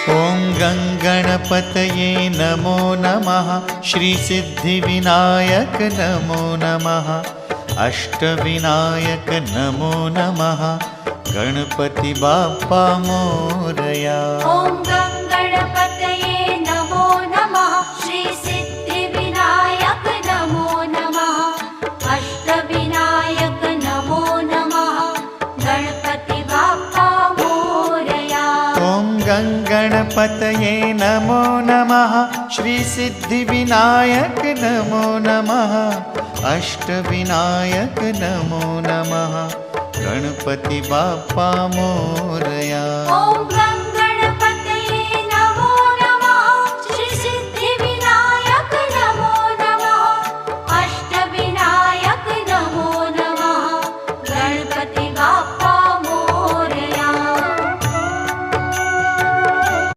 ॐ गङ्गणपतये नमो नमः। श्रीसिद्धिविनायक नमो नमः। अष्टविनायक नमो नमः। गणपति बाप्पा मोरया। ॐ गङ्गणपतये नमो नमः। श्रीसिद्धिविनायक नमो नमः। अष्टविनायक नमो नमः। गणपति बाप्पा मोरया। ॐ गङ्गणपतये नमो नमः। श्रीसिद्धिविनायक नमो नमः। अष्टविनायक नमो नमः। गणपति बाप्पा मोरया। ॐ